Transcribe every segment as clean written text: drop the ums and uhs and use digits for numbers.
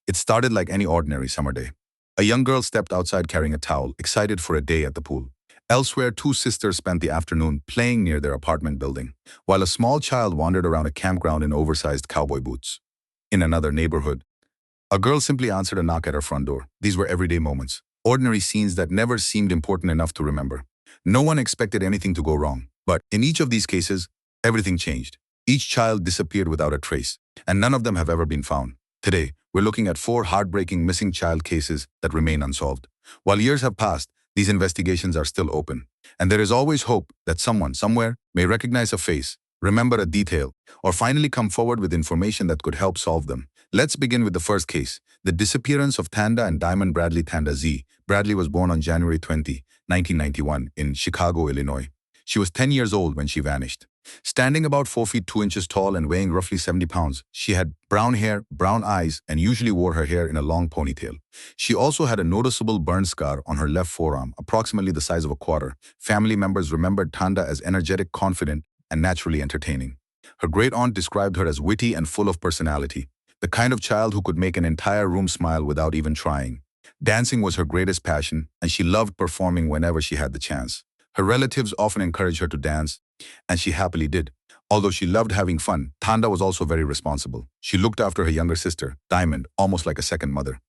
It started like any ordinary summer day. A young girl stepped outside carrying a towel, excited for a day at the pool. Elsewhere, two sisters spent the afternoon playing near their apartment building, while a small child wandered around a campground in oversized cowboy boots. In another neighborhood, a girl simply answered a knock at her front door. These were everyday moments, ordinary scenes that never seemed important enough to remember. No one expected anything to go wrong, but in each of these cases, everything changed. Each child disappeared without a trace, and none of them have ever been found. Today, we're looking at four heartbreaking missing child cases that remain unsolved. While years have passed, these investigations are still open, and there is always hope that someone, somewhere, may recognize a face, remember a detail, or finally come forward with information that could help solve them. Let's begin with the first case, the disappearance of Tonda and Diamond Bradley Tonda Z. Bradley was born on January 20, 1991, in Chicago, Illinois. She was 10 years old when she vanished. Standing about 4 feet 2 inches tall and weighing roughly 70 pounds, she had brown hair, brown eyes, and usually wore her hair in a long ponytail. She also had a noticeable burn scar on her left forearm, approximately the size of a quarter. Family members remembered Tonda as energetic, confident, and naturally entertaining. Her great-aunt described her as witty and full of personality, the kind of child who could make an entire room smile without even trying. Dancing was her greatest passion, and she loved performing whenever she had the chance. Her relatives often encouraged her to dance, and she happily did. Although she loved having fun, Tonda was also very responsible. She looked after her younger sister, Diamond, almost like a second mother.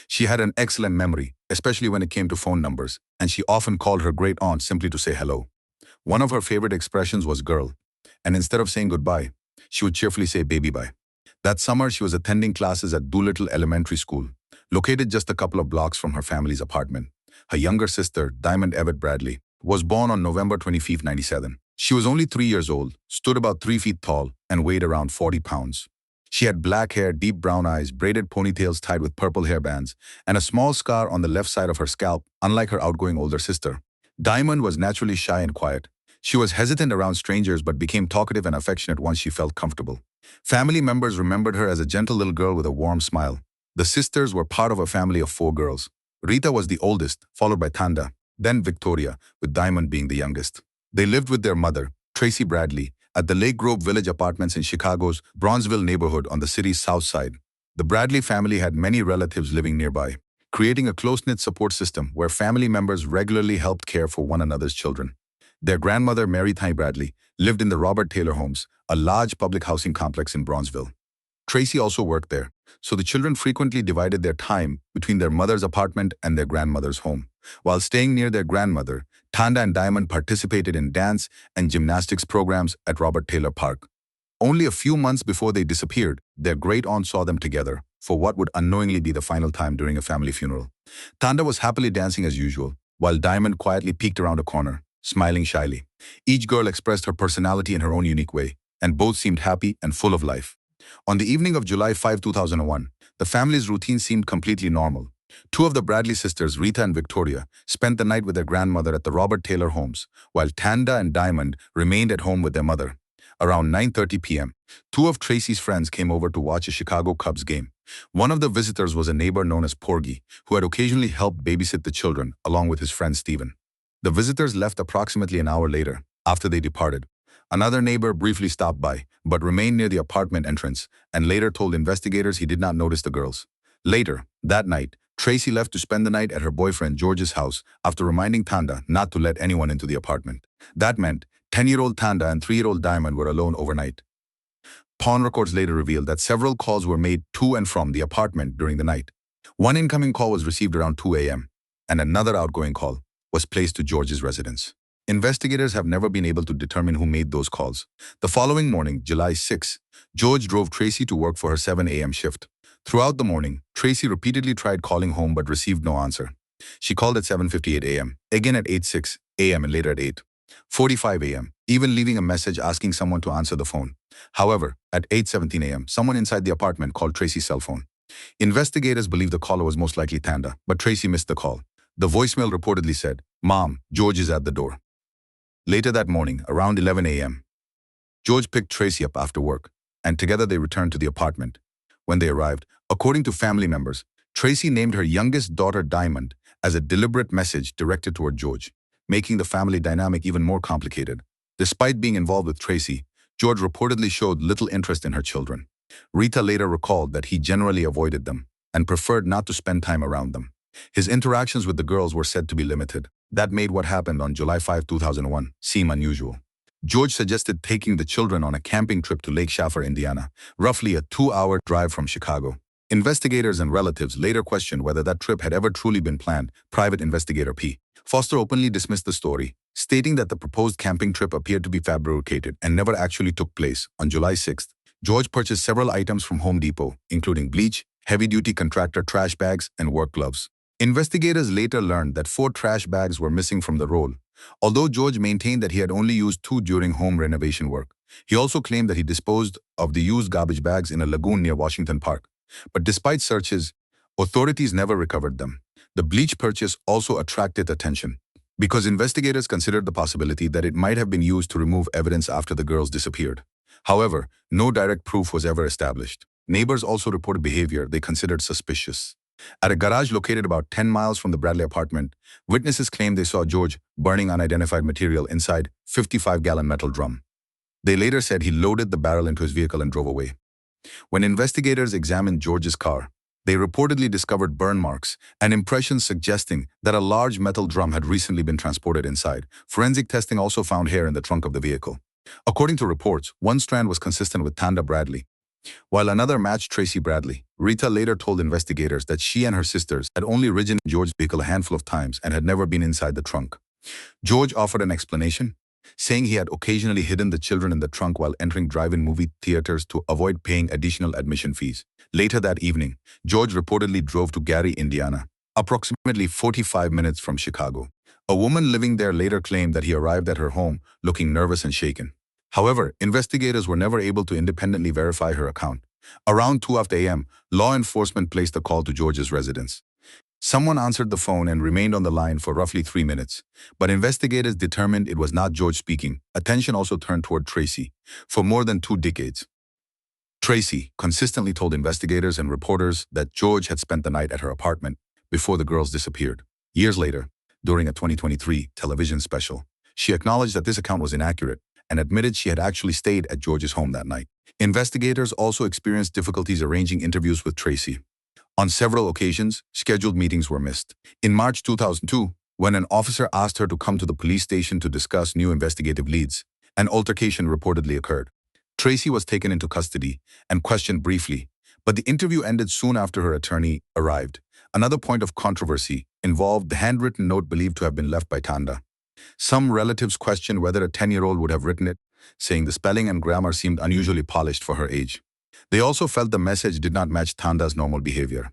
She had an excellent memory, especially when it came to phone numbers, and she often called her great-aunt simply to say hello. One of her favorite expressions was girl, and instead of saying goodbye, she would cheerfully say baby bye. That summer, she was attending classes at Doolittle Elementary School, located just a couple of blocks from her family's apartment. Her younger sister, Diamond Everett Bradley, was born on November 25, 1997. She was only 3 years old, stood about 3 feet tall, and weighed around 40 pounds. She had black hair, deep brown eyes, braided ponytails tied with purple hairbands, and a small scar on the left side of her scalp, unlike her outgoing older sister. Diamond was naturally shy and quiet. She was hesitant around strangers but became talkative and affectionate once she felt comfortable. Family members remembered her as a gentle little girl with a warm smile. The sisters were part of a family of 4 girls. Rita was the oldest, followed by Tonda, then Victoria, with Diamond being the youngest. They lived with their mother, Tracy Bradley, at the Lake Grove Village Apartments in Chicago's Bronzeville neighborhood on the city's south side. The Bradley family had many relatives living nearby, creating a close-knit support system where family members regularly helped care for one another's children. Their grandmother, Mary Ty Bradley, lived in the Robert Taylor Homes, a large public housing complex in Bronzeville. Tracy also worked there, so the children frequently divided their time between their mother's apartment and their grandmother's home. While staying near their grandmother, Tonda and Diamond participated in dance and gymnastics programs at Robert Taylor Park. Only a few months before they disappeared, their great-aunt saw them together for what would unknowingly be the final time during a family funeral. Tonda was happily dancing as usual, while Diamond quietly peeked around a corner, smiling shyly. Each girl expressed her personality in her own unique way, and both seemed happy and full of life. On the evening of July 5, 2001, the family's routine seemed completely normal. 2 of the Bradley sisters, Rita and Victoria, spent the night with their grandmother at the Robert Taylor Homes, while Tonda and Diamond remained at home with their mother. Around 9:30 p.m., 2 of Tracy's friends came over to watch a Chicago Cubs game. One of the visitors was a neighbor known as Porgy, who had occasionally helped babysit the children, along with his friend Stephen. The visitors left approximately an hour later. After they departed, another neighbor briefly stopped by, but remained near the apartment entrance, and later told investigators he did not notice the girls. Later, that night, Tracy left to spend the night at her boyfriend George's house after reminding Tonda not to let anyone into the apartment. That meant 10-year-old Tonda and 3-year-old Diamond were alone overnight. Pawn records later revealed that several calls were made to and from the apartment during the night. One incoming call was received around 2 a.m., and another outgoing call was placed to George's residence. Investigators have never been able to determine who made those calls. The following morning, July 6, George drove Tracy to work for her 7 a.m. shift. Throughout the morning, Tracy repeatedly tried calling home but received no answer. She called at 7:58 a.m., again at 8:06 a.m. and later at 8:45 a.m., even leaving a message asking someone to answer the phone. However, at 8:17 a.m., someone inside the apartment called Tracy's cell phone. Investigators believe the caller was most likely Tonda, but Tracy missed the call. The voicemail reportedly said, "Mom, George is at the door." Later that morning, around 11 a.m., George picked Tracy up after work, and together they returned to the apartment. When they arrived, according to family members, Tracy named her youngest daughter Diamond as a deliberate message directed toward George, making the family dynamic even more complicated. Despite being involved with Tracy, George reportedly showed little interest in her children. Rita later recalled that he generally avoided them. and preferred not to spend time around them. His interactions with the girls were said to be limited. That made what happened on July 5, 2001 seem unusual. George suggested taking the children on a camping trip to Lake Shaffer, Indiana, roughly a 2-hour drive from Chicago. Investigators and relatives later questioned whether that trip had ever truly been planned. Private investigator P. Foster openly dismissed the story, stating that the proposed camping trip appeared to be fabricated and never actually took place. On July 6, George purchased several items from Home Depot, including bleach, heavy-duty contractor trash bags, and work gloves. Investigators later learned that 4 trash bags were missing from the roll. Although George maintained that he had only used 2 during home renovation work, he also claimed that he disposed of the used garbage bags in a lagoon near Washington Park. But despite searches, authorities never recovered them. The bleach purchase also attracted attention because investigators considered the possibility that it might have been used to remove evidence after the girls disappeared. However, no direct proof was ever established. Neighbors also reported behavior they considered suspicious. At a garage located about 10 miles from the Bradley apartment, witnesses claimed they saw George burning unidentified material inside 55-gallon metal drum. They later said he loaded the barrel into his vehicle and drove away. When investigators examined George's car, they reportedly discovered burn marks and impressions suggesting that a large metal drum had recently been transported inside. Forensic testing also found hair in the trunk of the vehicle. According to reports, one strand was consistent with Tonda Bradley, while another matched Tracy Bradley. Rita later told investigators that she and her sisters had only ridden in George's vehicle a handful of times and had never been inside the trunk. George offered an explanation, saying he had occasionally hidden the children in the trunk while entering drive-in movie theaters to avoid paying additional admission fees. Later that evening, George reportedly drove to Gary, Indiana, approximately 45 minutes from Chicago. A woman living there later claimed that he arrived at her home looking nervous and shaken. However, investigators were never able to independently verify her account. Around 2 a.m., law enforcement placed a call to George's residence. Someone answered the phone and remained on the line for roughly 3 minutes, but investigators determined it was not George speaking. Attention also turned toward Tracy. For more than 2 decades, Tracy consistently told investigators and reporters that George had spent the night at her apartment before the girls disappeared. Years later, during a 2023 television special, she acknowledged that this account was inaccurate and admitted she had actually stayed at George's home that night. Investigators also experienced difficulties arranging interviews with Tracy. On several occasions, scheduled meetings were missed. In March 2002, when an officer asked her to come to the police station to discuss new investigative leads, an altercation reportedly occurred. Tracy was taken into custody and questioned briefly, but the interview ended soon after her attorney arrived. Another point of controversy involved the handwritten note believed to have been left by Tonda. Some relatives questioned whether a 10-year-old would have written it, saying the spelling and grammar seemed unusually polished for her age. They also felt the message did not match Tonda's normal behavior.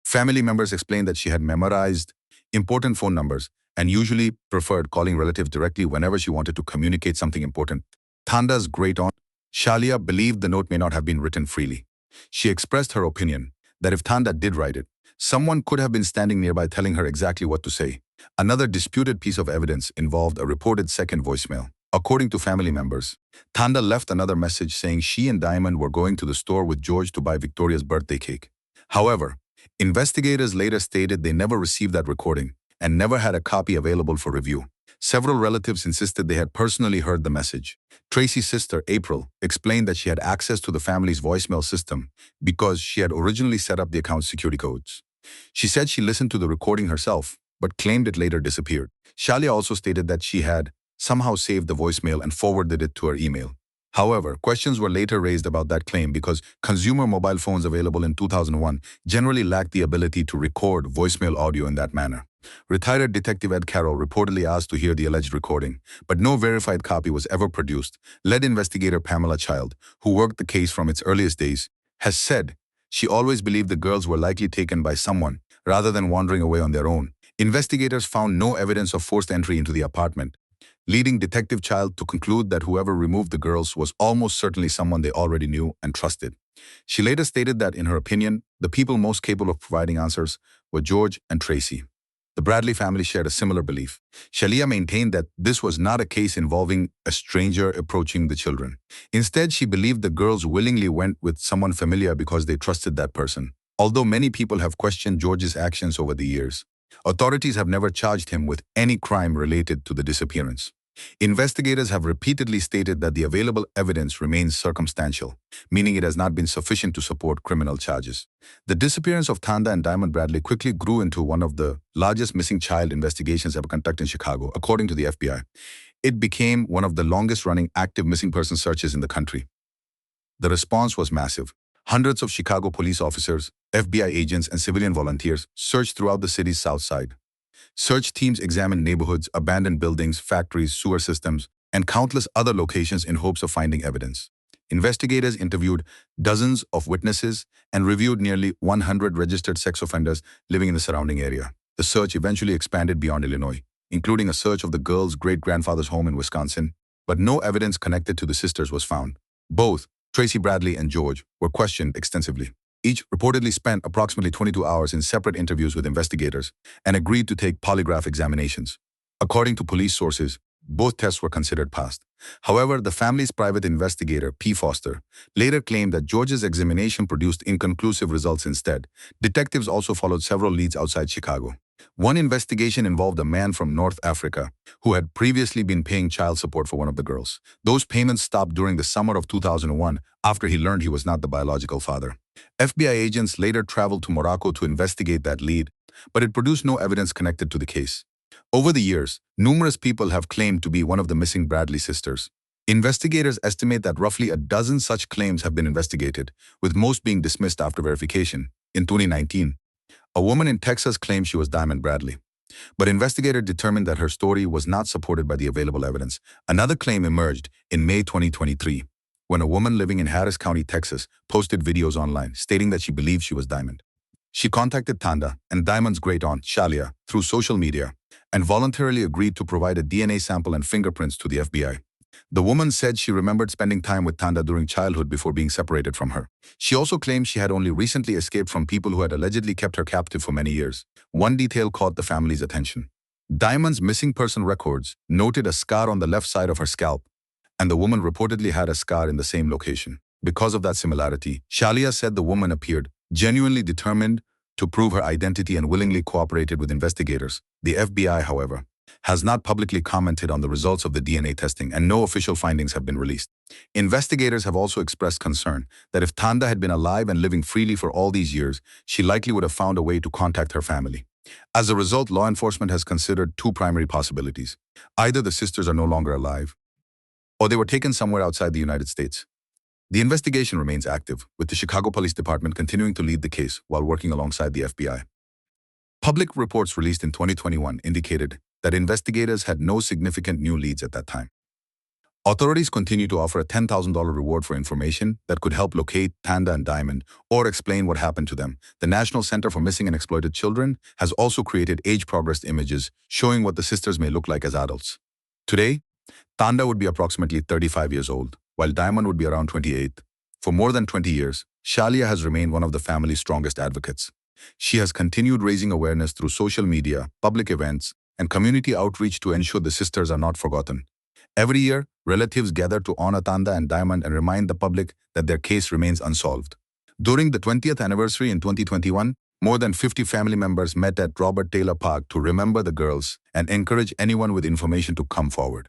Family members explained that she had memorized important phone numbers and usually preferred calling relatives directly whenever she wanted to communicate something important. Tonda's great-aunt, Shalia, believed the note may not have been written freely. She expressed her opinion that if Tonda did write it, someone could have been standing nearby telling her exactly what to say. Another disputed piece of evidence involved a reported second voicemail. According to family members, Tonda left another message saying she and Diamond were going to the store with George to buy Victoria's birthday cake. However, investigators later stated they never received that recording and never had a copy available for review. Several relatives insisted they had personally heard the message. Tracy's sister, April, explained that she had access to the family's voicemail system because she had originally set up the account's security codes. She said she listened to the recording herself, but claimed it later disappeared. Shalia also stated that she had somehow saved the voicemail and forwarded it to her email. However, questions were later raised about that claim because consumer mobile phones available in 2001 generally lacked the ability to record voicemail audio in that manner. Retired Detective Ed Carroll reportedly asked to hear the alleged recording, but no verified copy was ever produced. Lead investigator Pamela Child, who worked the case from its earliest days, has said she always believed the girls were likely taken by someone rather than wandering away on their own. Investigators found no evidence of forced entry into the apartment, leading Detective Child to conclude that whoever removed the girls was almost certainly someone they already knew and trusted. She later stated that, in her opinion, the people most capable of providing answers were George and Tracy. The Bradley family shared a similar belief. Shalia maintained that this was not a case involving a stranger approaching the children. Instead, she believed the girls willingly went with someone familiar because they trusted that person. Although many people have questioned George's actions over the years, authorities have never charged him with any crime related to the disappearance. Investigators have repeatedly stated that the available evidence remains circumstantial, meaning it has not been sufficient to support criminal charges. The disappearance of Tonda and Diamond Bradley quickly grew into one of the largest missing child investigations ever conducted in Chicago, according to the FBI. It became one of the longest-running active missing person searches in the country. The response was massive. Hundreds of Chicago police officers, FBI agents, and civilian volunteers searched throughout the city's south side. Search teams examined neighborhoods, abandoned buildings, factories, sewer systems, and countless other locations in hopes of finding evidence. Investigators interviewed dozens of witnesses and reviewed nearly 100 registered sex offenders living in the surrounding area. The search eventually expanded beyond Illinois, including a search of the girl's great-grandfather's home in Wisconsin, but no evidence connected to the sisters was found. Both Tracy Bradley and George were questioned extensively. Each reportedly spent approximately 22 hours in separate interviews with investigators and agreed to take polygraph examinations. According to police sources, both tests were considered passed. However, the family's private investigator, P. Foster, later claimed that George's examination produced inconclusive results instead. Detectives also followed several leads outside Chicago. One investigation involved a man from North Africa who had previously been paying child support for one of the girls. Those payments stopped during the summer of 2001 after he learned he was not the biological father. FBI agents later traveled to Morocco to investigate that lead, but it produced no evidence connected to the case. Over the years, numerous people have claimed to be one of the missing Bradley sisters. Investigators estimate that roughly a dozen such claims have been investigated, with most being dismissed after verification. In 2019, a woman in Texas claimed she was Diamond Bradley, but investigators determined that her story was not supported by the available evidence. Another claim emerged in May 2023, when a woman living in Harris County, Texas, posted videos online stating that she believed she was Diamond. She contacted Tonda and Diamond's great-aunt, Shalia, through social media and voluntarily agreed to provide a DNA sample and fingerprints to the FBI. The woman said she remembered spending time with Tonda during childhood before being separated from her. She also claimed she had only recently escaped from people who had allegedly kept her captive for many years. One detail caught the family's attention. Diamond's missing person records noted a scar on the left side of her scalp, and the woman reportedly had a scar in the same location. Because of that similarity, Shalia said the woman appeared genuinely determined to prove her identity and willingly cooperated with investigators. The FBI, however, has not publicly commented on the results of the DNA testing, and no official findings have been released. Investigators have also expressed concern that if Tonda had been alive and living freely for all these years, she likely would have found a way to contact her family. As a result, law enforcement has considered two primary possibilities. Either the sisters are no longer alive, or they were taken somewhere outside the United States. The investigation remains active, with the Chicago Police Department continuing to lead the case while working alongside the FBI. Public reports released in 2021 indicated that investigators had no significant new leads at that time. Authorities continue to offer a $10,000 reward for information that could help locate Tonda and Diamond or explain what happened to them. The National Center for Missing and Exploited Children has also created age-progressed images showing what the sisters may look like as adults. Today, Tonda would be approximately 35 years old, while Diamond would be around 28. For more than 20 years, Shalia has remained one of the family's strongest advocates. She has continued raising awareness through social media, public events, and community outreach to ensure the sisters are not forgotten. Every year, relatives gather to honor Tonda and Diamond and remind the public that their case remains unsolved. During the 20th anniversary in 2021, more than 50 family members met at Robert Taylor Park to remember the girls and encourage anyone with information to come forward.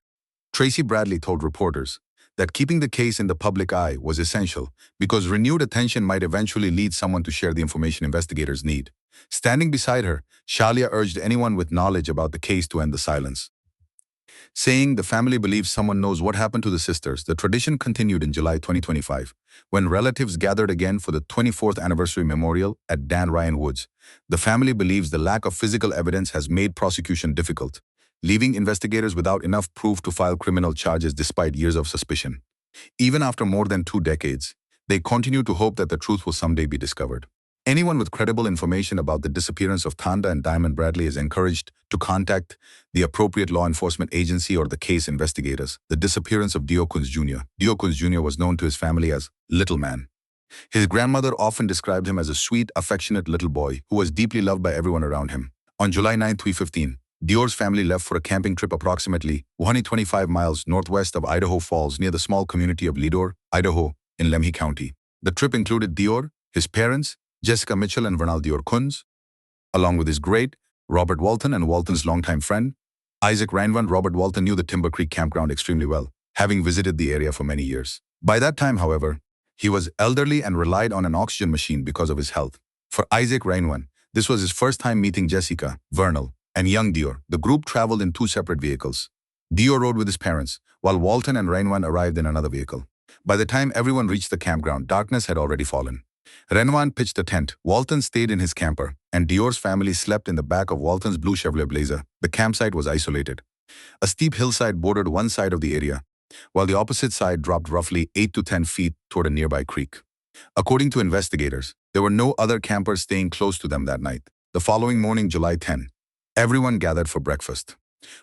Tracy Bradley told reporters that keeping the case in the public eye was essential because renewed attention might eventually lead someone to share the information investigators need. Standing beside her, Shalia urged anyone with knowledge about the case to end the silence, saying the family believes someone knows what happened to the sisters. The tradition continued in July 2025, when relatives gathered again for the 24th anniversary memorial at Dan Ryan Woods. The family believes the lack of physical evidence has made prosecution difficult, leaving investigators without enough proof to file criminal charges despite years of suspicion. Even after more than 2 decades, they continue to hope that the truth will someday be discovered. Anyone with credible information about the disappearance of Tonda and Diamond Bradley is encouraged to contact the appropriate law enforcement agency or the case investigators. The disappearance of Dior Kuns Jr. Dior Kuns Jr. was known to his family as Little Man. His grandmother often described him as a sweet, affectionate little boy who was deeply loved by everyone around him. On July 9, 2015, Dior's family left for a camping trip approximately 125 miles northwest of Idaho Falls near the small community of Leadore, Idaho, in Lemhi County. The trip included Dior, his parents, Jessica Mitchell and Vernal Dior Kuns, along with his great Robert Walton and Walton's longtime friend, Isaac Reinwan Robert Walton knew the Timber Creek campground extremely well, having visited the area for many years. By that time, however, he was elderly and relied on an oxygen machine because of his health. For Isaac Reinwan, this was his first time meeting Jessica, Vernal, and young Dior. The group traveled in two separate vehicles. Dior rode with his parents, while Walton and Reinwan arrived in another vehicle. By the time everyone reached the campground, darkness had already fallen. Reinwan pitched a tent, Walton stayed in his camper, and Dior's family slept in the back of Walton's blue Chevrolet Blazer. The campsite was isolated. A steep hillside bordered one side of the area, while the opposite side dropped roughly 8 to 10 feet toward a nearby creek. According to investigators, there were no other campers staying close to them that night. The following morning, July 10, everyone gathered for breakfast.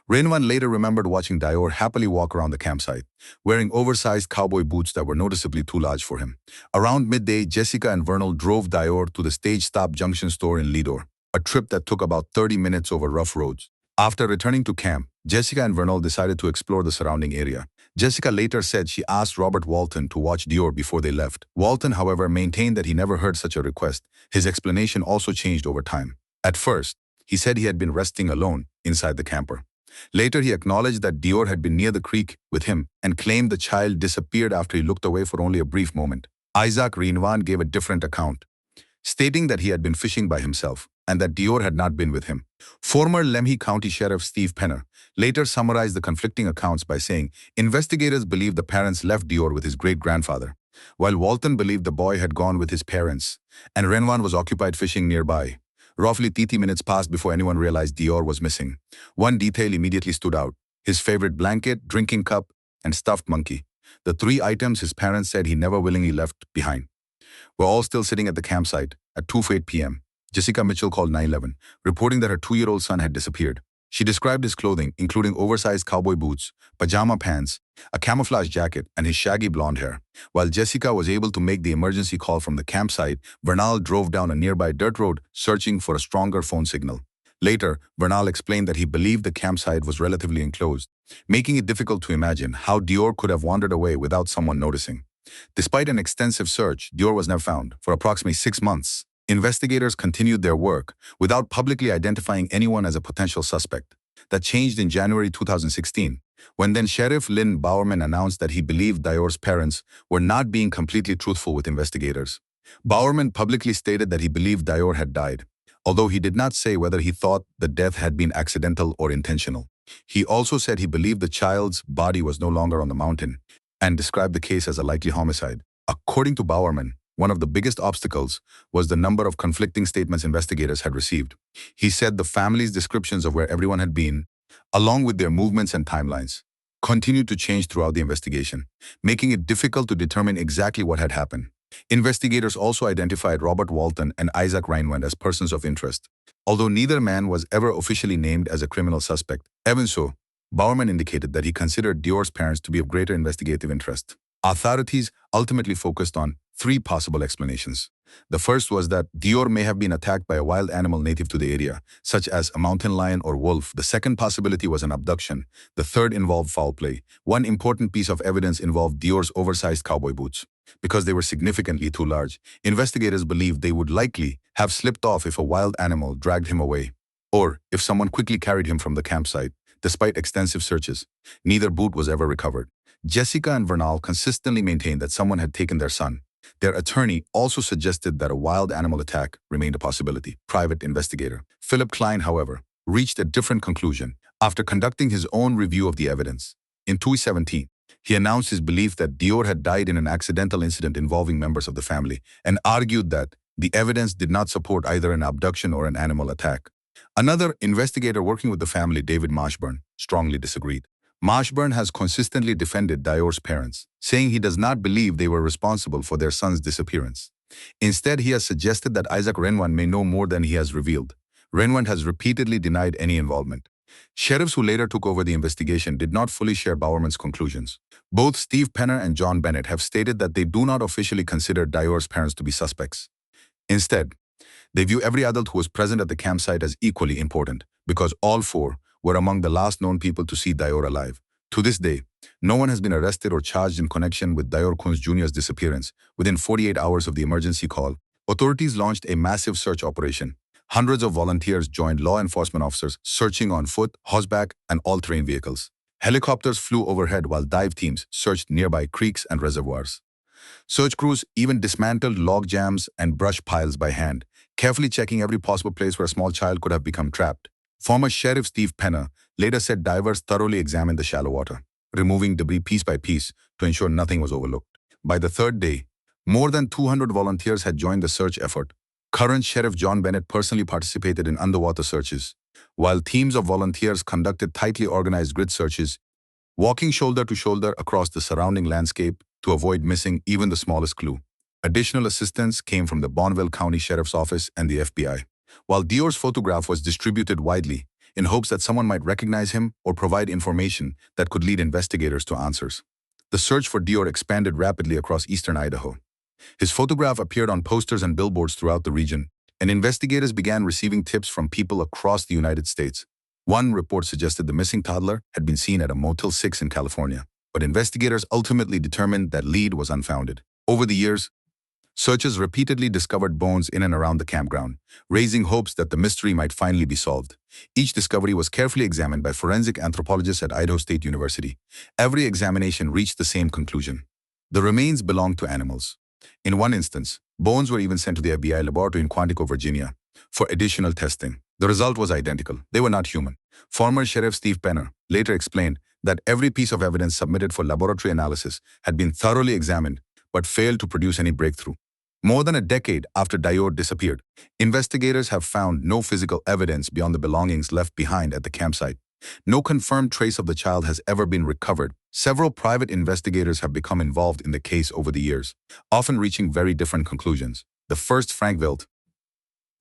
Reinwan later remembered watching Dior happily walk around the campsite, wearing oversized cowboy boots that were noticeably too large for him. Around midday, Jessica and Vernal drove Dior to the Stage Stop Junction store in Lidor, a trip that took about 30 minutes over rough roads. After returning to camp, Jessica and Vernal decided to explore the surrounding area. Jessica later said she asked Robert Walton to watch Dior before they left. Walton, however, maintained that he never heard such a request. His explanation also changed over time. At first, he said he had been resting alone inside the camper. Later, he acknowledged that Dior had been near the creek with him and claimed the child disappeared after he looked away for only a brief moment. Isaac Reinwan gave a different account, stating that he had been fishing by himself and that Dior had not been with him. Former Lemhi County Sheriff Steve Penner later summarized the conflicting accounts by saying investigators believe the parents left Dior with his great-grandfather, while Walton believed the boy had gone with his parents and Reinwan was occupied fishing nearby. Roughly 30 minutes passed before anyone realized Dior was missing. One detail immediately stood out: his favorite blanket, drinking cup, and stuffed monkey. The three items his parents said he never willingly left behind. We're all still sitting at the campsite at 2:08 p.m. Jessica Mitchell called 911, reporting that her 2-year-old son had disappeared. She described his clothing, including oversized cowboy boots, pajama pants, a camouflage jacket, and his shaggy blonde hair. While Jessica was able to make the emergency call from the campsite, Vernal drove down a nearby dirt road, searching for a stronger phone signal. Later, Vernal explained that he believed the campsite was relatively enclosed, making it difficult to imagine how Dior could have wandered away without someone noticing. Despite an extensive search, Dior was never found. For approximately 6 months, investigators continued their work without publicly identifying anyone as a potential suspect. That changed in January 2016, when then Sheriff Lynn Bowerman announced that he believed Dior's parents were not being completely truthful with investigators. Bowerman publicly stated that he believed Dior had died, although he did not say whether he thought the death had been accidental or intentional. He also said he believed the child's body was no longer on the mountain and described the case as a likely homicide. According to Bowerman, one of the biggest obstacles was the number of conflicting statements investigators had received. He said the family's descriptions of where everyone had been, along with their movements and timelines, continued to change throughout the investigation, making it difficult to determine exactly what had happened. Investigators also identified Robert Walton and Isaac Reinwan as persons of interest, although neither man was ever officially named as a criminal suspect. Even so, Bowerman indicated that he considered Dior's parents to be of greater investigative interest. Authorities ultimately focused on 3 possible explanations. The first was that Dior may have been attacked by a wild animal native to the area, such as a mountain lion or wolf. The second possibility was an abduction. The third involved foul play. One important piece of evidence involved Dior's oversized cowboy boots. Because they were significantly too large, investigators believed they would likely have slipped off if a wild animal dragged him away, or if someone quickly carried him from the campsite. Despite extensive searches, neither boot was ever recovered. Jessica and Vernal consistently maintained that someone had taken their son. Their attorney also suggested that a wild animal attack remained a possibility. Private investigator Philip Klein, however, reached a different conclusion after conducting his own review of the evidence. In 2017, he announced his belief that Dior had died in an accidental incident involving members of the family and argued that the evidence did not support either an abduction or an animal attack. Another investigator working with the family, David Mashburn, strongly disagreed. Mashburn has consistently defended Dior's parents, saying he does not believe they were responsible for their son's disappearance. Instead, he has suggested that Isaac Reinwan may know more than he has revealed. Reinwan has repeatedly denied any involvement. Sheriffs who later took over the investigation did not fully share Bowerman's conclusions. Both Steve Penner and John Bennett have stated that they do not officially consider Dior's parents to be suspects. Instead, they view every adult who was present at the campsite as equally important, because all 4 were among the last known people to see Dior alive. To this day, no one has been arrested or charged in connection with Dior Kuns Jr.'s disappearance. Within 48 hours of the emergency call, authorities launched a massive search operation. Hundreds of volunteers joined law enforcement officers searching on foot, horseback, and all-terrain vehicles. Helicopters flew overhead while dive teams searched nearby creeks and reservoirs. Search crews even dismantled log jams and brush piles by hand, carefully checking every possible place where a small child could have become trapped. Former Sheriff Steve Penner later said divers thoroughly examined the shallow water, removing debris piece by piece to ensure nothing was overlooked. By the third day, more than 200 volunteers had joined the search effort. Current Sheriff John Bennett personally participated in underwater searches, while teams of volunteers conducted tightly organized grid searches, walking shoulder to shoulder across the surrounding landscape to avoid missing even the smallest clue. Additional assistance came from the Bonneville County Sheriff's Office and the FBI, while Dior's photograph was distributed widely in hopes that someone might recognize him or provide information that could lead investigators to answers. The search for Dior expanded rapidly across eastern Idaho. His photograph appeared on posters and billboards throughout the region, and investigators began receiving tips from people across the United States. One report suggested the missing toddler had been seen at a Motel 6 in California, but investigators ultimately determined that lead was unfounded. Over the years, searchers repeatedly discovered bones in and around the campground, raising hopes that the mystery might finally be solved. Each discovery was carefully examined by forensic anthropologists at Idaho State University. Every examination reached the same conclusion: the remains belonged to animals. In one instance, bones were even sent to the FBI laboratory in Quantico, Virginia, for additional testing. The result was identical. They were not human. Former Sheriff Steve Penner later explained that every piece of evidence submitted for laboratory analysis had been thoroughly examined but failed to produce any breakthrough. More than a decade after Dior disappeared, investigators have found no physical evidence beyond the belongings left behind at the campsite. No confirmed trace of the child has ever been recovered. Several private investigators have become involved in the case over the years, often reaching very different conclusions. The first, Frank Wilt,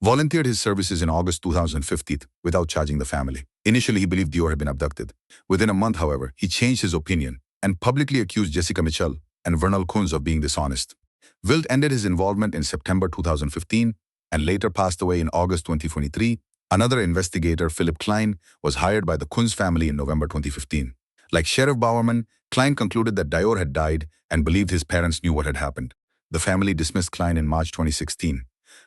volunteered his services in August 2015 without charging the family. Initially, he believed Dior had been abducted. Within a month, however, he changed his opinion and publicly accused Jessica Mitchell and Vernal Kuns of being dishonest. Wilt ended his involvement in September 2015 and later passed away in August 2023. Another investigator, Philip Klein, was hired by the Kuns family in November 2015. Like Sheriff Bowerman, Klein concluded that Dior had died and believed his parents knew what had happened. The family dismissed Klein in March 2016,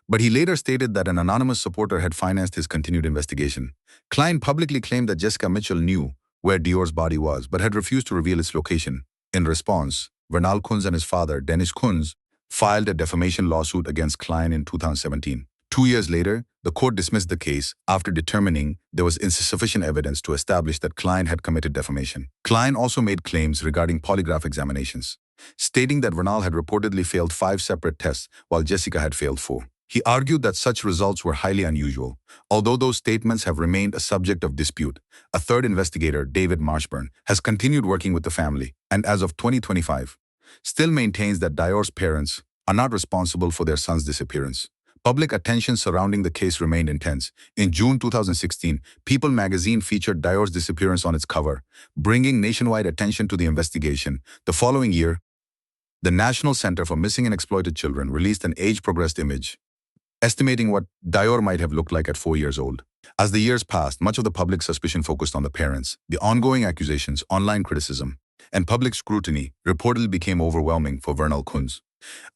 but he later stated that an anonymous supporter had financed his continued investigation. Klein publicly claimed that Jessica Mitchell knew where Dior's body was, but had refused to reveal its location. In response, Vernal Kuns and his father, Dennis Kuns, filed a defamation lawsuit against Klein in 2017. 2 years later, the court dismissed the case after determining there was insufficient evidence to establish that Klein had committed defamation. Klein also made claims regarding polygraph examinations, stating that Vernal had reportedly failed 5 separate tests while Jessica had failed 4. He argued that such results were highly unusual. Although those statements have remained a subject of dispute, a third investigator, David Marshburn, has continued working with the family and, as of 2025, still maintains that Dior's parents are not responsible for their son's disappearance. Public attention surrounding the case remained intense. In June 2016, People magazine featured Dior's disappearance on its cover, bringing nationwide attention to the investigation. The following year, the National Center for Missing and Exploited Children released an age-progressed image, estimating what Dior might have looked like at 4 years old. As the years passed, much of the public suspicion focused on the parents. The ongoing accusations, online criticism, and public scrutiny reportedly became overwhelming for Vernal Kuns.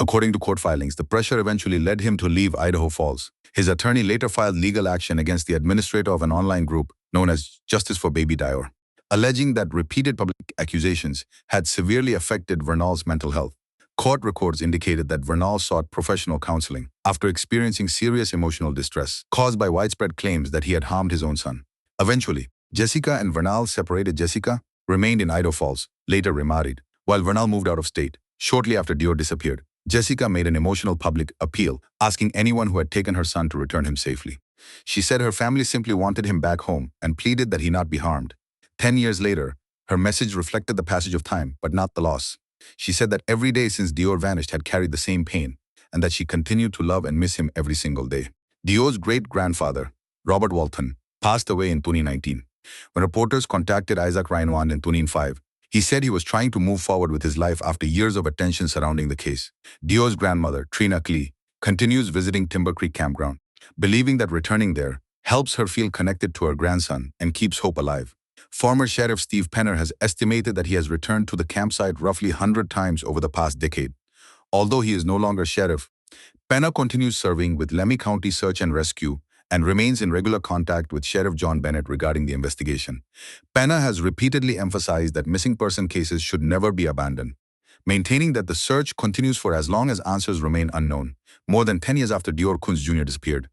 According to court filings, the pressure eventually led him to leave Idaho Falls. His attorney later filed legal action against the administrator of an online group known as Justice for Baby Dior, alleging that repeated public accusations had severely affected Vernal's mental health. Court records indicated that Vernal sought professional counseling after experiencing serious emotional distress caused by widespread claims that he had harmed his own son. Eventually, Jessica and Vernal separated. Jessica remained in Idaho Falls, later remarried, while Vernal moved out of state. Shortly after Dior disappeared, Jessica made an emotional public appeal, asking anyone who had taken her son to return him safely. She said her family simply wanted him back home and pleaded that he not be harmed. 10 years later, her message reflected the passage of time, but not the loss. She said that every day since Dior vanished had carried the same pain, and that she continued to love and miss him every single day. Dior's great-grandfather, Robert Walton, passed away in 2019. When reporters contacted Isaac Reinwand in 2005, he said he was trying to move forward with his life after years of attention surrounding the case. Dior's grandmother, Trina Klee, continues visiting Timber Creek Campground, believing that returning there helps her feel connected to her grandson and keeps hope alive. Former Sheriff Steve Penner has estimated that he has returned to the campsite roughly 100 times over the past decade. Although he is no longer sheriff, Penner continues serving with Lemhi County Search and Rescue and remains in regular contact with Sheriff John Bennett regarding the investigation. Penna has repeatedly emphasized that missing person cases should never be abandoned, maintaining that the search continues for as long as answers remain unknown. More than 10 years after Dior Kuns Jr. disappeared,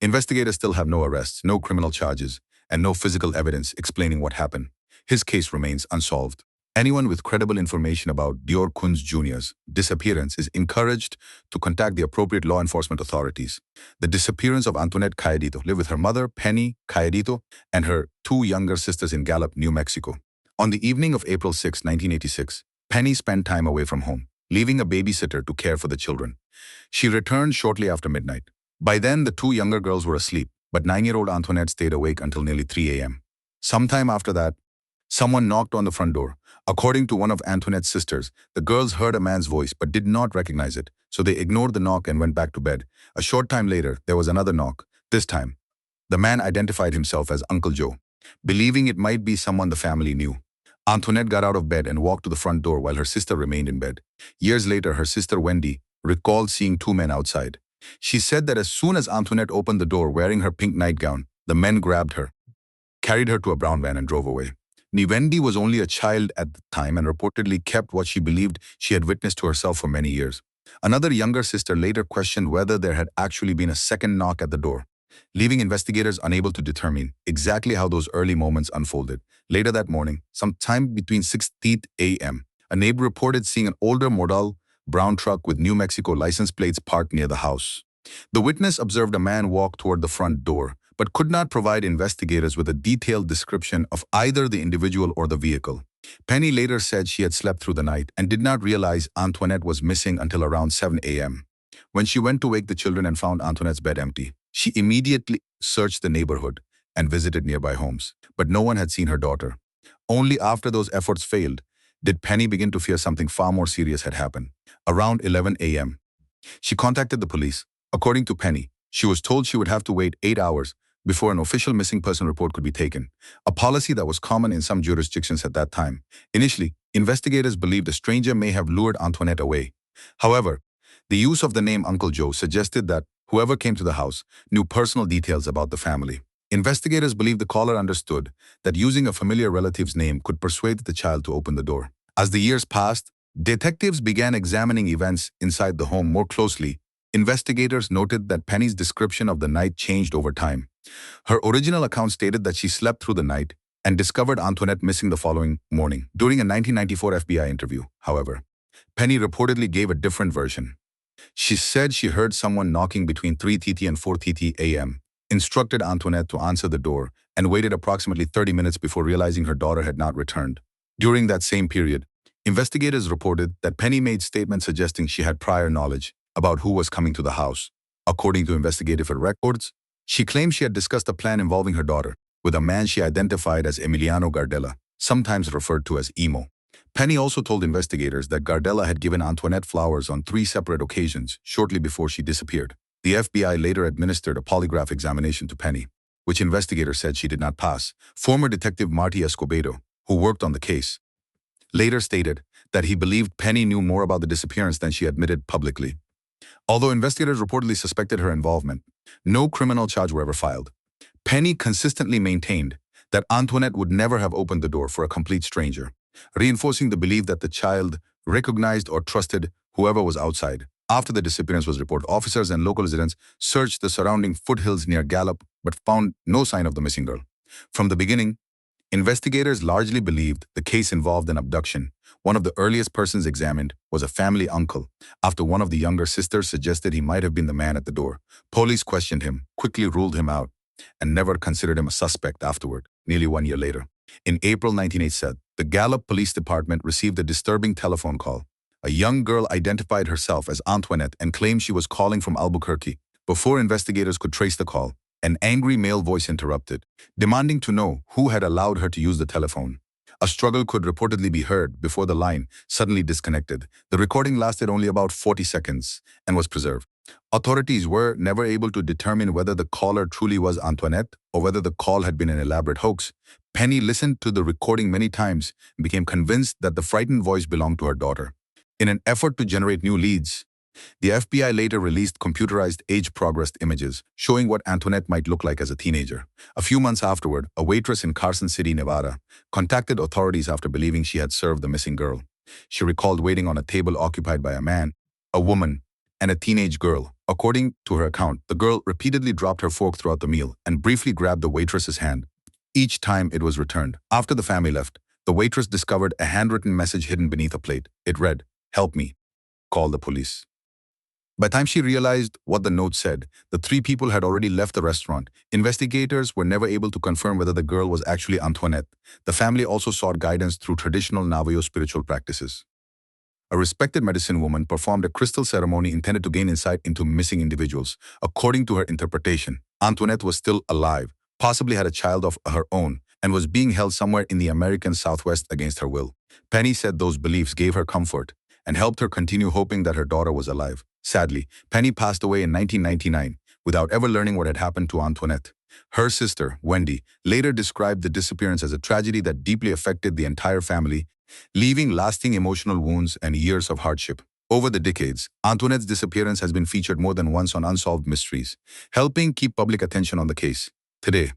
investigators still have no arrests, no criminal charges, and no physical evidence explaining what happened. His case remains unsolved. Anyone with credible information about Dior Kuns Jr.'s disappearance is encouraged to contact the appropriate law enforcement authorities. The disappearance of Antoinette Cayedito lived with her mother, Penny Cayedito, and her two younger sisters in Gallup, New Mexico. On the evening of April 6, 1986, Penny spent time away from home, leaving a babysitter to care for the children. She returned shortly after midnight. By then, the two younger girls were asleep, but 9-year-old Antoinette stayed awake until nearly 3 a.m. Sometime after that, someone knocked on the front door. According to one of Antoinette's sisters, the girls heard a man's voice but did not recognize it, so they ignored the knock and went back to bed. A short time later, there was another knock. This time, the man identified himself as Uncle Joe, believing it might be someone the family knew. Antoinette got out of bed and walked to the front door while her sister remained in bed. Years later, her sister Wendy recalled seeing two men outside. She said that as soon as Antoinette opened the door wearing her pink nightgown, the men grabbed her, carried her to a brown van and drove away. Wendy was only a child at the time and reportedly kept what she believed she had witnessed to herself for many years. Another younger sister later questioned whether there had actually been a second knock at the door, leaving investigators unable to determine exactly how those early moments unfolded. Later that morning, sometime between 6:30 a.m., a neighbor reported seeing an older model brown truck with New Mexico license plates parked near the house. The witness observed a man walk toward the front door, but could not provide investigators with a detailed description of either the individual or the vehicle. Penny later said she had slept through the night and did not realize Antoinette was missing until around 7 a.m. When she went to wake the children and found Antoinette's bed empty, she immediately searched the neighborhood and visited nearby homes, but no one had seen her daughter. Only after those efforts failed did Penny begin to fear something far more serious had happened. Around 11 a.m., she contacted the police. According to Penny, she was told she would have to wait 8 hours before an official missing person report could be taken, a policy that was common in some jurisdictions at that time. Initially, investigators believed a stranger may have lured Antoinette away. However, the use of the name Uncle Joe suggested that whoever came to the house knew personal details about the family. Investigators believed the caller understood that using a familiar relative's name could persuade the child to open the door. As the years passed, detectives began examining events inside the home more closely. Investigators noted that Penny's description of the night changed over time. Her original account stated that she slept through the night and discovered Antoinette missing the following morning. During a 1994 FBI interview, however, Penny reportedly gave a different version. She said she heard someone knocking between 3:30 and 4:30 a.m., instructed Antoinette to answer the door, and waited approximately 30 minutes before realizing her daughter had not returned. During that same period, investigators reported that Penny made statements suggesting she had prior knowledge about who was coming to the house. According to investigative records, she claimed she had discussed a plan involving her daughter with a man she identified as Emiliano Gardella, sometimes referred to as Emo. Penny also told investigators that Gardella had given Antoinette flowers on 3 separate occasions shortly before she disappeared. The FBI later administered a polygraph examination to Penny, which investigators said she did not pass. Former Detective Marty Escobedo, who worked on the case, later stated that he believed Penny knew more about the disappearance than she admitted publicly. Although investigators reportedly suspected her involvement, no criminal charge were ever filed. Penny consistently maintained that Antoinette would never have opened the door for a complete stranger, reinforcing the belief that the child recognized or trusted whoever was outside. After the disappearance was reported, officers and local residents searched the surrounding foothills near Gallup but found no sign of the missing girl. From the beginning, investigators largely believed the case involved an abduction. One of the earliest persons examined was a family uncle, after one of the younger sisters suggested he might have been the man at the door. Police questioned him, quickly ruled him out, and never considered him a suspect afterward, nearly 1 year later. In April 1987, the Gallup Police Department received a disturbing telephone call. A young girl identified herself as Antoinette and claimed she was calling from Albuquerque. Before investigators could trace the call, an angry male voice interrupted, demanding to know who had allowed her to use the telephone. A struggle could reportedly be heard before the line suddenly disconnected. The recording lasted only about 40 seconds and was preserved. Authorities were never able to determine whether the caller truly was Antoinette or whether the call had been an elaborate hoax. Penny listened to the recording many times and became convinced that the frightened voice belonged to her daughter. In an effort to generate new leads, The FBI later released computerized age-progressed images showing what Antoinette might look like as a teenager. A few months afterward, a waitress in Carson City, Nevada, contacted authorities after believing she had served the missing girl. She recalled waiting on a table occupied by a man, a woman, and a teenage girl. According to her account, the girl repeatedly dropped her fork throughout the meal and briefly grabbed the waitress's hand each time it was returned. After the family left, the waitress discovered a handwritten message hidden beneath a plate. It read, "Help me. Call the police." By the time she realized what the note said, the three people had already left the restaurant. Investigators were never able to confirm whether the girl was actually Antoinette. The family also sought guidance through traditional Navajo spiritual practices. A respected medicine woman performed a crystal ceremony intended to gain insight into missing individuals. According to her interpretation, Antoinette was still alive, possibly had a child of her own, and was being held somewhere in the American Southwest against her will. Penny said those beliefs gave her comfort and helped her continue hoping that her daughter was alive. Sadly, Penny passed away in 1999 without ever learning what had happened to Antoinette. Her sister, Wendy, later described the disappearance as a tragedy that deeply affected the entire family, leaving lasting emotional wounds and years of hardship. Over the decades, Antoinette's disappearance has been featured more than once on Unsolved Mysteries, helping keep public attention on the case. Today,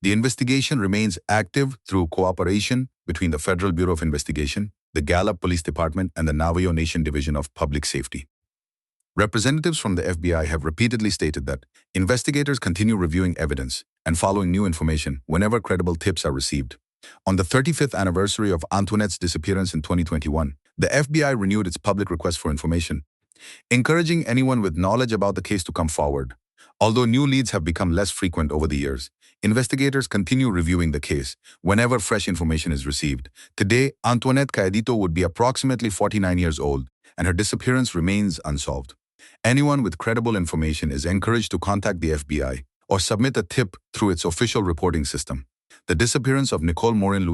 the investigation remains active through cooperation between the Federal Bureau of Investigation, the Gallup Police Department, and the Navajo Nation Division of Public Safety. Representatives from the FBI have repeatedly stated that investigators continue reviewing evidence and following new information whenever credible tips are received. On the 35th anniversary of Antoinette's disappearance in 2021, the FBI renewed its public request for information, encouraging anyone with knowledge about the case to come forward. Although new leads have become less frequent over the years, investigators continue reviewing the case whenever fresh information is received. Today, Antoinette Cayedito would be approximately 49 years old, and her disappearance remains unsolved. Anyone with credible information is encouraged to contact the FBI or submit a tip through its official reporting system. The disappearance of Nicole Morin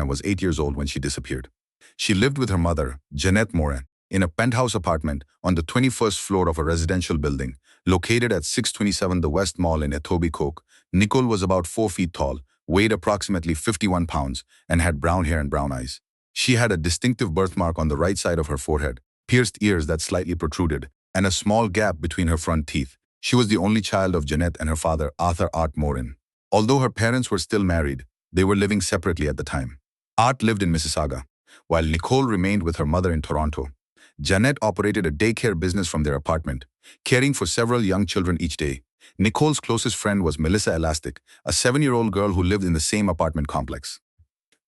was 8 years old when she disappeared. She lived with her mother, Jeanette Morin, in a penthouse apartment on the 21st floor of a residential building located at 627 The West Mall in Etobicoke. Nicole was about 4 feet tall, weighed approximately 51 pounds, and had brown hair and brown eyes. She had a distinctive birthmark on the right side of her forehead, pierced ears that slightly protruded, and a small gap between her front teeth. She was the only child of Jeanette and her father, Arthur Art Morin. Although her parents were still married, they were living separately at the time. Art lived in Mississauga, while Nicole remained with her mother in Toronto. Jeanette operated a daycare business from their apartment, caring for several young children each day. Nicole's closest friend was Melissa Elastic, a 7-year-old girl who lived in the same apartment complex.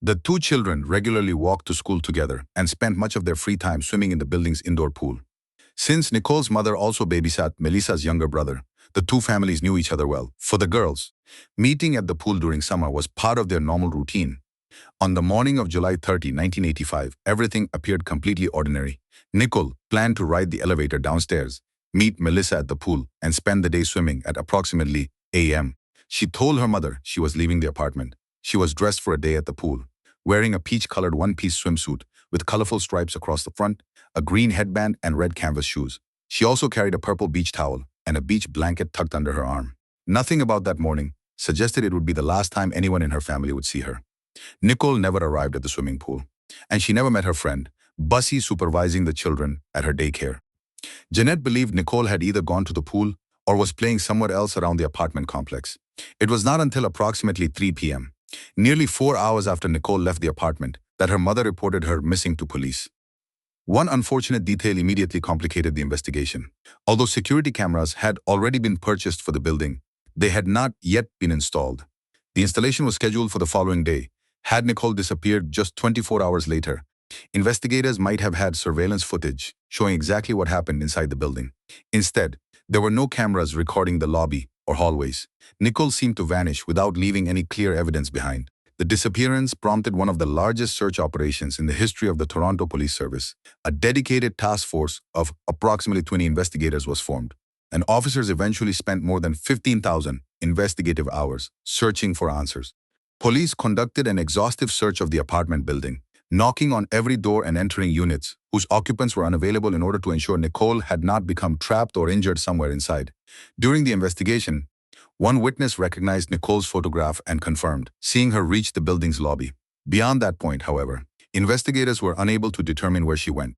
The two children regularly walked to school together and spent much of their free time swimming in the building's indoor pool. Since Nicole's mother also babysat Melissa's younger brother, the two families knew each other well. For the girls, meeting at the pool during summer was part of their normal routine. On the morning of July 30, 1985, everything appeared completely ordinary. Nicole planned to ride the elevator downstairs, meet Melissa at the pool, and spend the day swimming at approximately 8 a.m. She told her mother she was leaving the apartment. She was dressed for a day at the pool, wearing a peach-colored one-piece swimsuit with colorful stripes across the front, a green headband, and red canvas shoes. She also carried a purple beach towel and a beach blanket tucked under her arm. Nothing about that morning suggested it would be the last time anyone in her family would see her. Nicole never arrived at the swimming pool, and she never met her friend, Bussy, supervising the children at her daycare. Jeanette believed Nicole had either gone to the pool or was playing somewhere else around the apartment complex. It was not until approximately 3 p.m., nearly 4 hours after Nicole left the apartment, that her mother reported her missing to police. One unfortunate detail immediately complicated the investigation. Although security cameras had already been purchased for the building, they had not yet been installed. The installation was scheduled for the following day. Had Nicole disappeared just 24 hours later, investigators might have had surveillance footage showing exactly what happened inside the building. Instead, there were no cameras recording the lobby or hallways. Nicole seemed to vanish without leaving any clear evidence behind. The disappearance prompted one of the largest search operations in the history of the Toronto Police Service. A dedicated task force of approximately 20 investigators was formed, and officers eventually spent more than 15,000 investigative hours searching for answers. Police conducted an exhaustive search of the apartment building, knocking on every door and entering units whose occupants were unavailable in order to ensure Nicole had not become trapped or injured somewhere inside. During the investigation, one witness recognized Nicole's photograph and confirmed seeing her reach the building's lobby. Beyond that point, however, investigators were unable to determine where she went.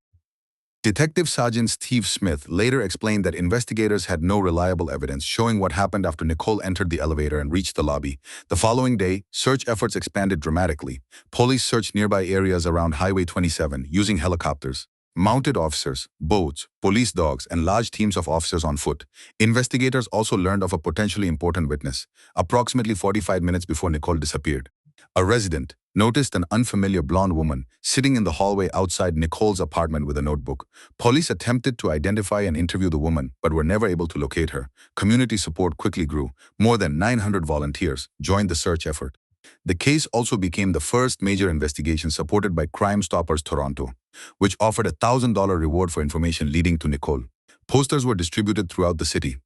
Detective Sergeant Steve Smith later explained that investigators had no reliable evidence showing what happened after Nicole entered the elevator and reached the lobby. The following day, search efforts expanded dramatically. Police searched nearby areas around Highway 27 using helicopters, mounted officers, boats, police dogs, and large teams of officers on foot. Investigators also learned of a potentially important witness. Approximately 45 minutes before Nicole disappeared, a resident noticed an unfamiliar blonde woman sitting in the hallway outside Nicole's apartment with a notebook. Police attempted to identify and interview the woman, but were never able to locate her. Community support quickly grew. More than 900 volunteers joined the search effort. The case also became the first major investigation supported by Crime Stoppers Toronto, which offered a $1,000 reward for information leading to Nicole. Posters were distributed throughout the city,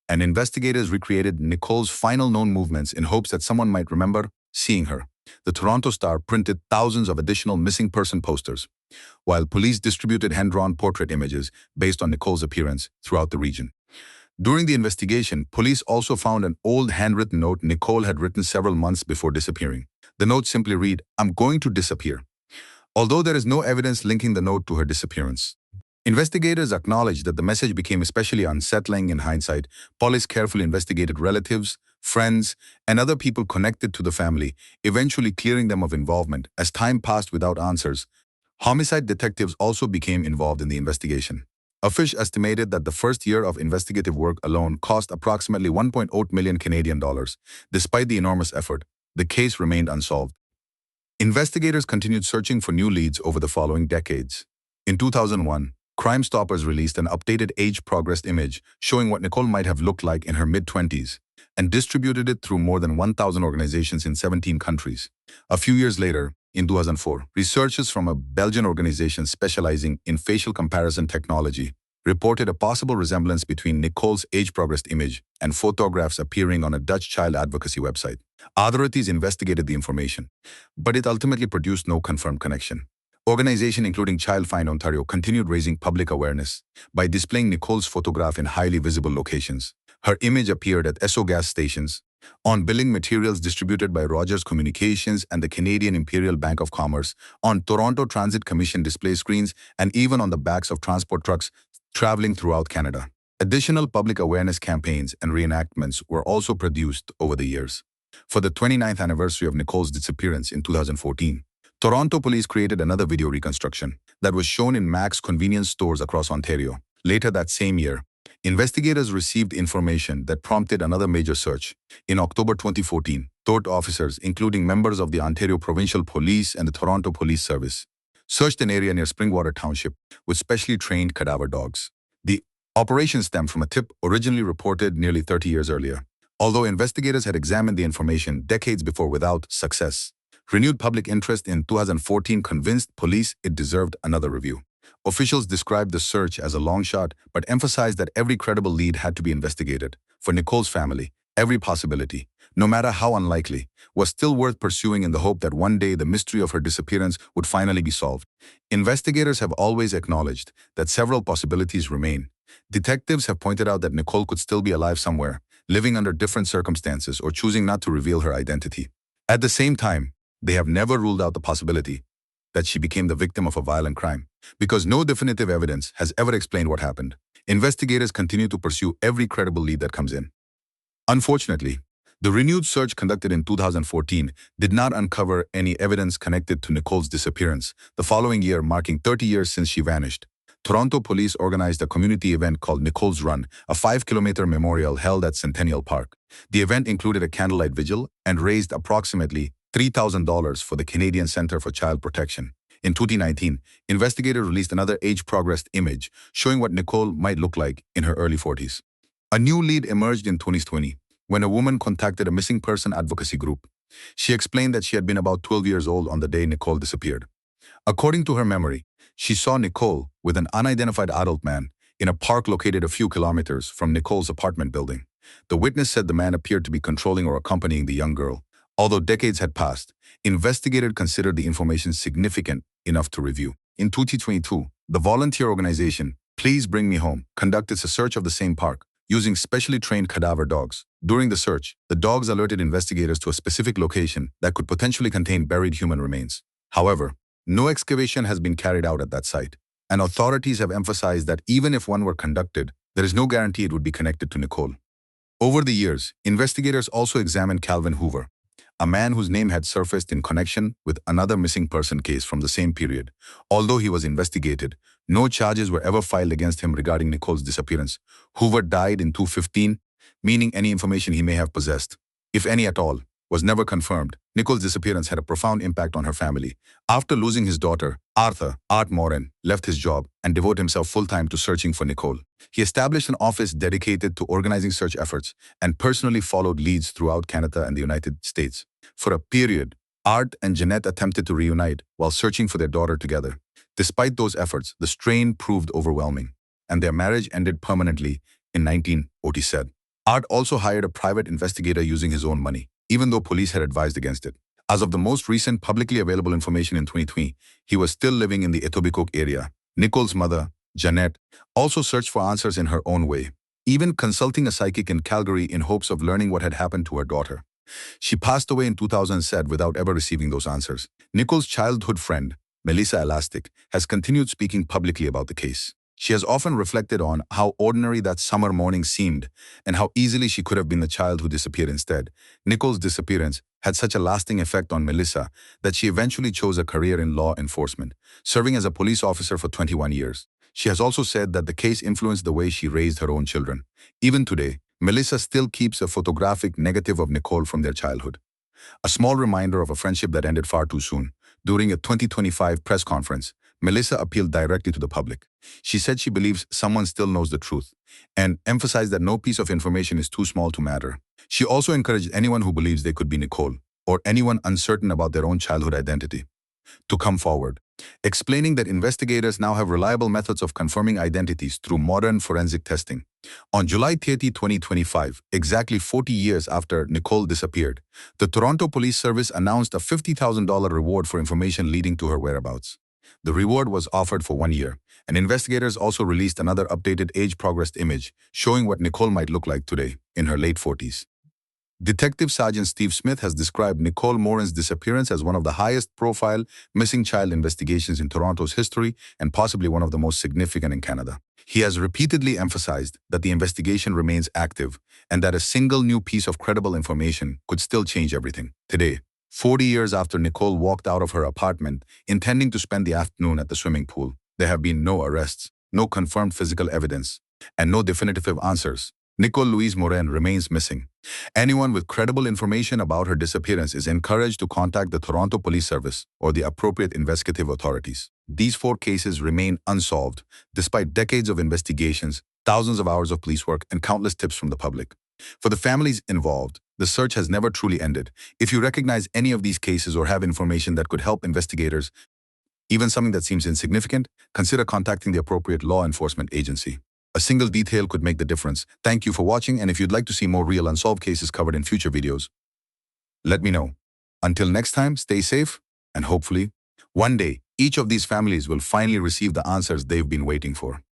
and investigators recreated Nicole's final known movements in hopes that someone might remember seeing her. The Toronto Star printed thousands of additional missing person posters, while police distributed hand-drawn portrait images based on Nicole's appearance throughout the region. During the investigation, police also found an old handwritten note Nicole had written several months before disappearing. The note simply read, "I'm going to disappear," although there is no evidence linking the note to her disappearance. Investigators acknowledged that the message became especially unsettling in hindsight. Police carefully investigated relatives, friends, and other people connected to the family, eventually clearing them of involvement. As time passed without answers, homicide detectives also became involved in the investigation. Officials estimated that the first year of investigative work alone cost approximately 1.8 million Canadian dollars. Despite the enormous effort, the case remained unsolved. Investigators continued searching for new leads over the following decades. In 2001, Crime Stoppers released an updated age-progressed image showing what Nicole might have looked like in her mid-20s and distributed it through more than 1,000 organizations in 17 countries. A few years later, in 2004, researchers from a Belgian organization specializing in facial comparison technology reported a possible resemblance between Nicole's age-progressed image and photographs appearing on a Dutch child advocacy website. Authorities investigated the information, but it ultimately produced no confirmed connection. Organizations including Child Find Ontario continued raising public awareness by displaying Nicole's photograph in highly visible locations. Her image appeared at Esso gas stations, on billing materials distributed by Rogers Communications and the Canadian Imperial Bank of Commerce, on Toronto Transit Commission display screens, and even on the backs of transport trucks traveling throughout Canada. Additional public awareness campaigns and reenactments were also produced over the years. For the 29th anniversary of Nicole's disappearance in 2014, Toronto police created another video reconstruction that was shown in Mac's convenience stores across Ontario. Later that same year, investigators received information that prompted another major search. In October 2014, TOT officers, including members of the Ontario Provincial Police and the Toronto Police Service, searched an area near Springwater Township with specially trained cadaver dogs. The operation stemmed from a tip originally reported nearly 30 years earlier, although investigators had examined the information decades before without success. Renewed public interest in 2014 convinced police it deserved another review. Officials described the search as a long shot, but emphasized that every credible lead had to be investigated. For Nicole's family, every possibility, no matter how unlikely, was still worth pursuing in the hope that one day the mystery of her disappearance would finally be solved. Investigators have always acknowledged that several possibilities remain. Detectives have pointed out that Nicole could still be alive somewhere, living under different circumstances or choosing not to reveal her identity. At the same time, they have never ruled out the possibility that she became the victim of a violent crime, because no definitive evidence has ever explained what happened. Investigators continue to pursue every credible lead that comes in. Unfortunately, the renewed search conducted in 2014 did not uncover any evidence connected to Nicole's disappearance. The following year, marking 30 years since she vanished, Toronto police organized a community event called Nicole's Run, a 5-kilometer memorial held at Centennial Park. The event included a candlelight vigil and raised approximately $3,000 for the Canadian Centre for Child Protection. In 2019, investigators released another age-progressed image showing what Nicole might look like in her early 40s. A new lead emerged in 2020 when a woman contacted a missing person advocacy group. She explained that she had been about 12 years old on the day Nicole disappeared. According to her memory, she saw Nicole with an unidentified adult man in a park located a few kilometers from Nicole's apartment building. The witness said the man appeared to be controlling or accompanying the young girl. Although decades had passed, investigators considered the information significant enough to review. In 2022, the volunteer organization, Please Bring Me Home, conducted a search of the same park using specially trained cadaver dogs. During the search, the dogs alerted investigators to a specific location that could potentially contain buried human remains. However, no excavation has been carried out at that site. and authorities have emphasized that even if one were conducted, there is no guarantee it would be connected to Nicole. Over the years, investigators also examined Calvin Hoover, a man whose name had surfaced in connection with another missing person case from the same period. Although he was investigated, no charges were ever filed against him regarding Nicole's disappearance. Hoover died in 2015, meaning any information he may have possessed, if any at all, was never confirmed. Nicole's disappearance had a profound impact on her family. After losing his daughter, Art Morin left his job and devoted himself full-time to searching for Nicole. He established an office dedicated to organizing search efforts and personally followed leads throughout Canada and the United States. For a period, Art and Jeanette attempted to reunite while searching for their daughter together. Despite those efforts, the strain proved overwhelming, and their marriage ended permanently in 1947. Art also hired a private investigator using his own money, even though police had advised against it. As of the most recent publicly available information in 2020, he was still living in the Etobicoke area. Nicole's mother, Jeanette, also searched for answers in her own way, even consulting a psychic in Calgary in hopes of learning what had happened to her daughter. She passed away in 2007 without ever receiving those answers. Nicole's childhood friend, Melissa Elastic, has continued speaking publicly about the case. She has often reflected on how ordinary that summer morning seemed and how easily she could have been the child who disappeared instead. Nicole's disappearance had such a lasting effect on Melissa that she eventually chose a career in law enforcement, serving as a police officer for 21 years. She has also said that the case influenced the way she raised her own children. Even today, Melissa still keeps a photographic negative of Nicole from their childhood, a small reminder of a friendship that ended far too soon. During a 2025 press conference, Melissa appealed directly to the public. She said she believes someone still knows the truth and emphasized that no piece of information is too small to matter. She also encouraged anyone who believes they could be Nicole or anyone uncertain about their own childhood identity to come forward, explaining that investigators now have reliable methods of confirming identities through modern forensic testing. On July 30, 2025, exactly 40 years after Nicole disappeared, the Toronto Police Service announced a $50,000 reward for information leading to her whereabouts. The reward was offered for 1 year, and investigators also released another updated age-progressed image showing what Nicole might look like today, in her late 40s. Detective Sergeant Steve Smith has described Nicole Morin's disappearance as one of the highest-profile missing child investigations in Toronto's history and possibly one of the most significant in Canada. He has repeatedly emphasized that the investigation remains active and that a single new piece of credible information could still change everything. Today, 40 years after Nicole walked out of her apartment, intending to spend the afternoon at the swimming pool, there have been no arrests, no confirmed physical evidence, and no definitive answers. Nicole Louise Morin remains missing. Anyone with credible information about her disappearance is encouraged to contact the Toronto Police Service or the appropriate investigative authorities. These 4 cases remain unsolved, despite decades of investigations, thousands of hours of police work, and countless tips from the public. For the families involved, the search has never truly ended. If you recognize any of these cases or have information that could help investigators, even something that seems insignificant, consider contacting the appropriate law enforcement agency. A single detail could make the difference. Thank you for watching, and if you'd like to see more real unsolved cases covered in future videos, let me know. Until next time, stay safe, and hopefully, one day, each of these families will finally receive the answers they've been waiting for.